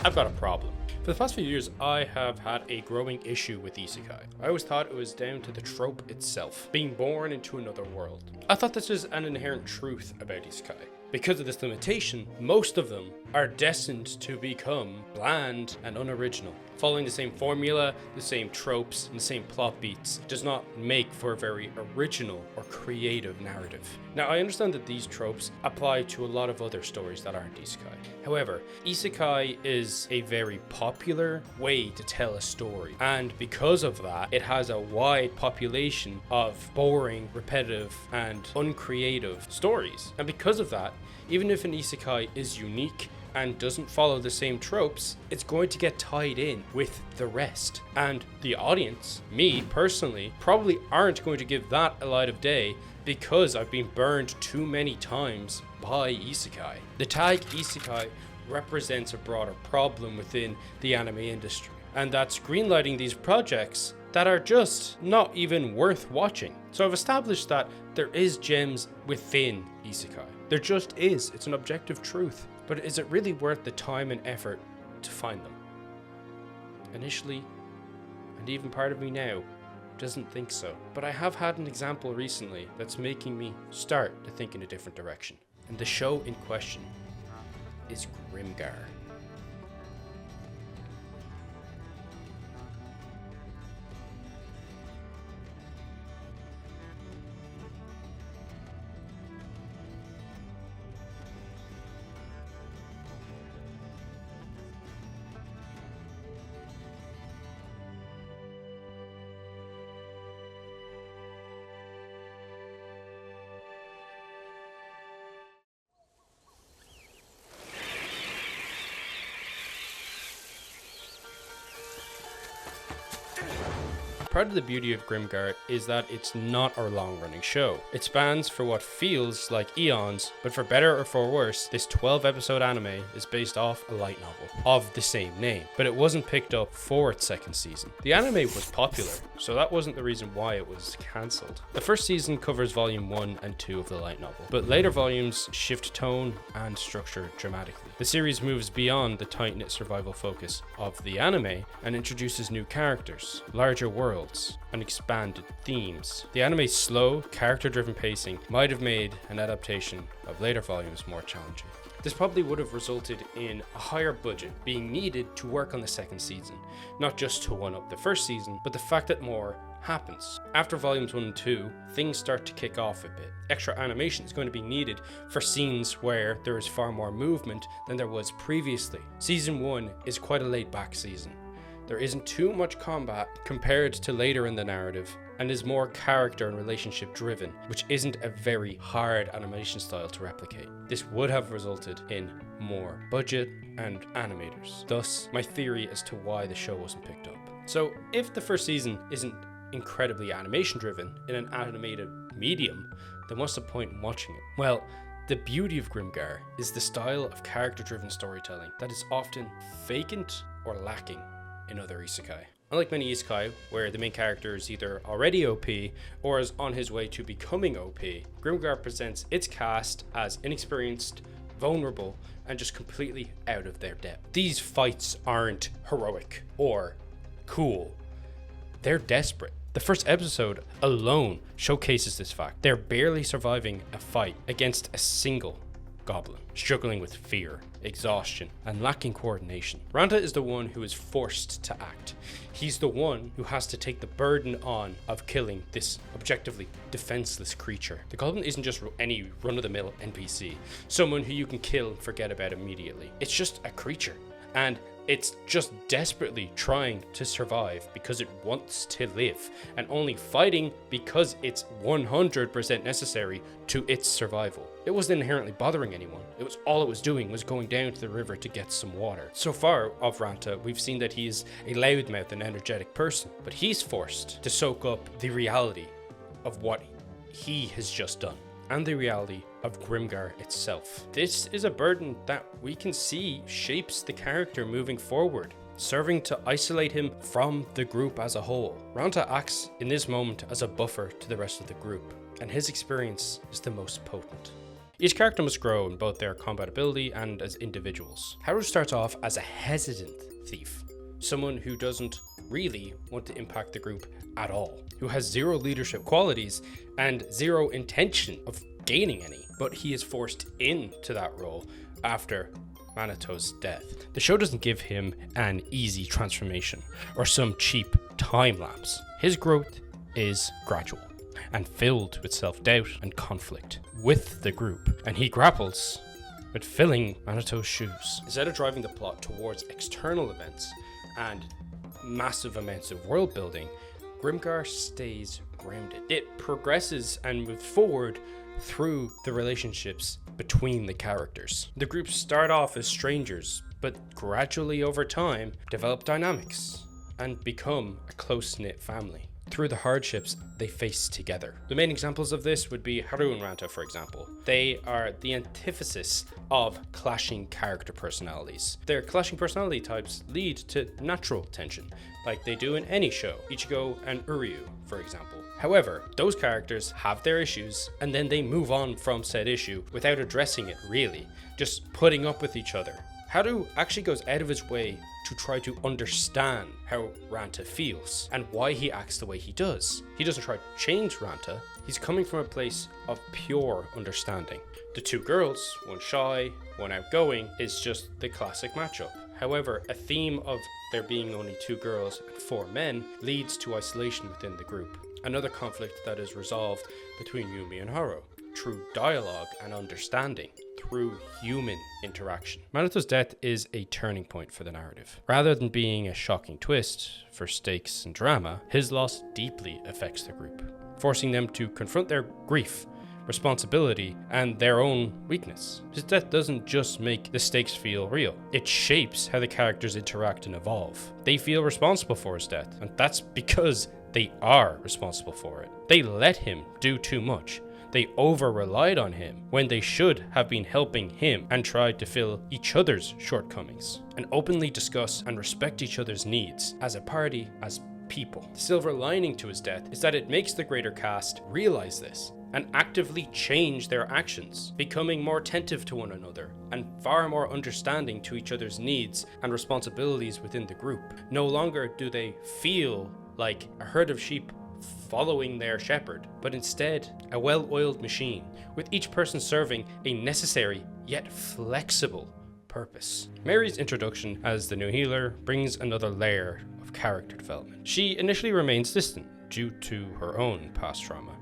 I've got a problem. For the past few years, I have had a growing issue with Isekai. I always thought it was down to the trope itself, being born into another world. I thought this was an inherent truth about Isekai. Because of this limitation, most of them are destined to become bland and unoriginal. Following the same formula, the same tropes, and the same plot beats does not make for a very original or creative narrative. Now, I understand that these tropes apply to a lot of other stories that aren't Isekai. However, Isekai is a very popular way to tell a story, and because of that, it has a wide population of boring, repetitive, and uncreative stories. And because of that, even if an Isekai is unique and doesn't follow the same tropes, it's going to get tied in with the rest. And the audience, me personally, probably aren't going to give that a light of day because I've been burned too many times by Isekai. The tag Isekai represents a broader problem within the anime industry, and that's greenlighting these projects that are just not even worth watching. So I've established that there is gems within Isekai. There just is. It's an objective truth. But is it really worth the time and effort to find them? Initially, and even part of me now, doesn't think so. But I have had an example recently that's making me start to think in a different direction. And the show in question is Grimgar. Part of the beauty of Grimgar is that it's not our long-running show. It spans for what feels like eons, but for better or for worse, this 12-episode anime is based off a light novel of the same name, but it wasn't picked up for its second season. The anime was popular, so that wasn't the reason why it was cancelled. The first season covers volume 1 and 2 of the light novel, but later volumes shift tone and structure dramatically. The series moves beyond the tight-knit survival focus of the anime and introduces new characters, larger worlds, and expanded themes. The anime's slow, character-driven pacing might have made an adaptation of later volumes more challenging. This probably would have resulted in a higher budget being needed to work on the second season, not just to one-up the first season, but the fact that more happens. After volumes 1 and 2, things start to kick off a bit. Extra animation is going to be needed for scenes where there is far more movement than there was previously. Season 1 is quite a laid-back season. There isn't too much combat compared to later in the narrative, and is more character and relationship driven, which isn't a very hard animation style to replicate. This would have resulted in more budget and animators. Thus, my theory as to why the show wasn't picked up. So, if the first season isn't incredibly animation driven in an animated medium, then what's the point in watching it? Well, the beauty of Grimgar is the style of character driven storytelling that is often vacant or lacking in other isekai. Unlike many isekai, where the main character is either already OP or is on his way to becoming OP, Grimgar presents its cast as inexperienced, vulnerable, and just completely out of their depth. These fights aren't heroic or cool. They're desperate. The first episode alone showcases this fact. They're barely surviving a fight against a single goblin, struggling with fear, exhaustion, and lacking coordination. Ranta is the one who is forced to act. He's the one who has to take the burden on of killing this objectively defenseless creature. The goblin isn't just any run-of-the-mill NPC, someone who you can kill and forget about immediately. It's just a creature, and it's just desperately trying to survive because it wants to live, and only fighting because it's 100% necessary to its survival. It wasn't inherently bothering anyone. All it was doing was going down to the river to get some water. So far of Ranta, we've seen that he's a loudmouth and energetic person, but he's forced to soak up the reality of what he has just done, and the reality of Grimgar itself. This is a burden that we can see shapes the character moving forward, serving to isolate him from the group as a whole. Ranta acts in this moment as a buffer to the rest of the group, and his experience is the most potent. Each character must grow in both their compatibility and as individuals. Haru starts off as a hesitant thief, someone who doesn't really want to impact the group at all, who has zero leadership qualities and zero intention of gaining any, but he is forced into that role after Maneto's death. The show doesn't give him an easy transformation or some cheap time lapse. His growth is gradual and filled with self-doubt and conflict with the group, and he grapples with filling Maneto's shoes. Instead of driving the plot towards external events and massive amounts of world building, Grimgar stays grounded. It progresses and moves forward through the relationships between the characters. The groups start off as strangers, but gradually over time develop dynamics and become a close-knit family through the hardships they face together. The main examples of this would be Haru and Ranta, for example. They are the antithesis of clashing character personalities. Their clashing personality types lead to natural tension, like they do in any show. Ichigo and Uryu, for example. However, those characters have their issues and then they move on from said issue without addressing it really, just putting up with each other. Haru actually goes out of his way to try to understand how Ranta feels and why he acts the way he does. He doesn't try to change Ranta, he's coming from a place of pure understanding. The two girls, one shy, one outgoing, is just the classic matchup. However, a theme of there being only two girls and four men leads to isolation within the group. Another conflict that is resolved between Yumi and Haru through dialogue and understanding, through human interaction. Maneto's death is a turning point for the narrative. Rather than being a shocking twist for stakes and drama, his loss deeply affects the group, forcing them to confront their grief, responsibility, and their own weakness. His death doesn't just make the stakes feel real, it shapes how the characters interact and evolve. They feel responsible for his death, and that's because they are responsible for it. They let him do too much. They over-relied on him when they should have been helping him and tried to fill each other's shortcomings and openly discuss and respect each other's needs as a party, as people. The silver lining to his death is that it makes the greater cast realize this and actively change their actions, becoming more attentive to one another and far more understanding to each other's needs and responsibilities within the group. No longer do they feel like a herd of sheep following their shepherd, but instead a well-oiled machine, with each person serving a necessary yet flexible purpose. Mary's introduction as the new healer brings another layer of character development. She initially remains distant due to her own past trauma,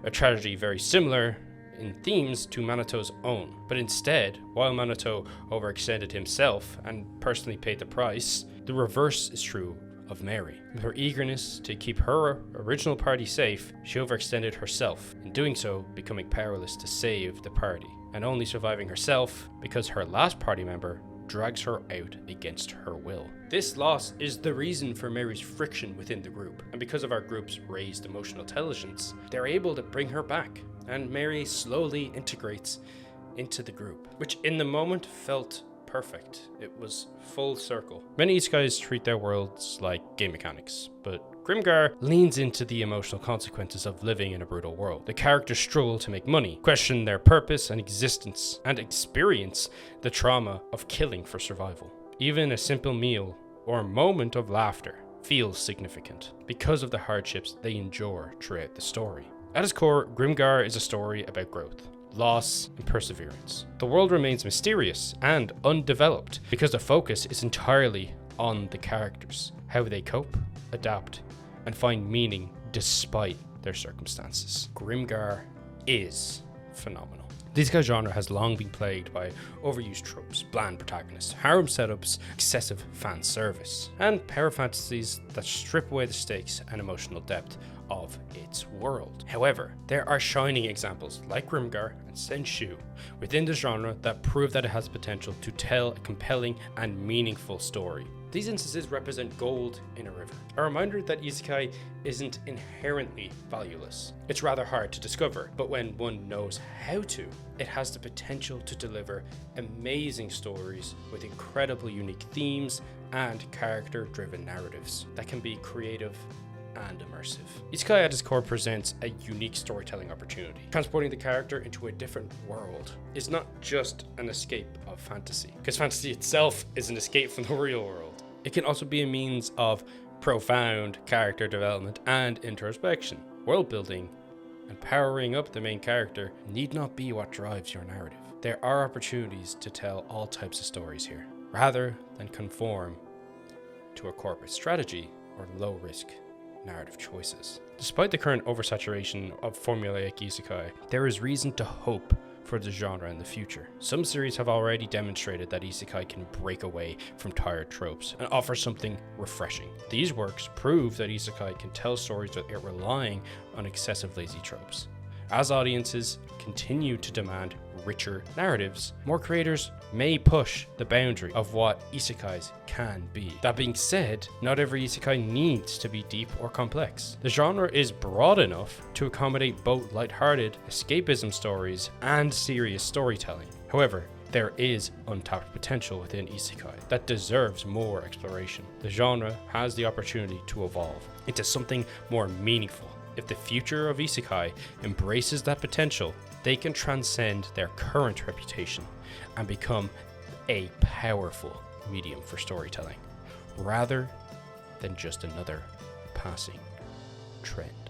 a tragedy very similar in themes to Maneto's own. But instead, while Maneto overextended himself and personally paid the price, the reverse is true of Mary. With her eagerness to keep her original party safe, she overextended herself, in doing so becoming powerless to save the party, and only surviving herself because her last party member drags her out against her will. This loss is the reason for Mary's friction within the group, and because of our group's raised emotional intelligence, they're able to bring her back, and Mary slowly integrates into the group, which in the moment felt perfect. It was full circle. Many Isekais treat their worlds like game mechanics, but Grimgar leans into the emotional consequences of living in a brutal world. The characters struggle to make money, question their purpose and existence, and experience the trauma of killing for survival. Even a simple meal or a moment of laughter feels significant because of the hardships they endure throughout the story. At its core, Grimgar is a story about growth, loss, and perseverance. The world remains mysterious and undeveloped because the focus is entirely on the characters, how they cope, adapt, and find meaning despite their circumstances. Grimgar is phenomenal. The Isekai genre has long been plagued by overused tropes, bland protagonists, harem setups, excessive fan service, and power fantasies that strip away the stakes and emotional depth of its world. However, there are shining examples like Grimgar and Senshu within the genre that prove that it has potential to tell a compelling and meaningful story. These instances represent gold in a river, a reminder that Isekai isn't inherently valueless. It's rather hard to discover, but when one knows how to, it has the potential to deliver amazing stories with incredible unique themes and character-driven narratives that can be creative and immersive. Isekai at its core presents a unique storytelling opportunity. Transporting the character into a different world is not just an escape of fantasy, because fantasy itself is an escape from the real world. It can also be a means of profound character development and introspection. World building and powering up the main character need not be what drives your narrative. There are opportunities to tell all types of stories here, rather than conform to a corporate strategy or low-risk narrative choices. Despite the current oversaturation of formulaic isekai, there is reason to hope for the genre in the future. Some series have already demonstrated that isekai can break away from tired tropes and offer something refreshing. These works prove that isekai can tell stories without relying on excessive lazy tropes. As audiences continue to demand richer narratives, more creators may push the boundary of what isekais can be. That being said, not every isekai needs to be deep or complex. The genre is broad enough to accommodate both lighthearted escapism stories and serious storytelling. However, there is untapped potential within isekai that deserves more exploration. The genre has the opportunity to evolve into something more meaningful. If the future of isekai embraces that potential, they can transcend their current reputation and become a powerful medium for storytelling, rather than just another passing trend.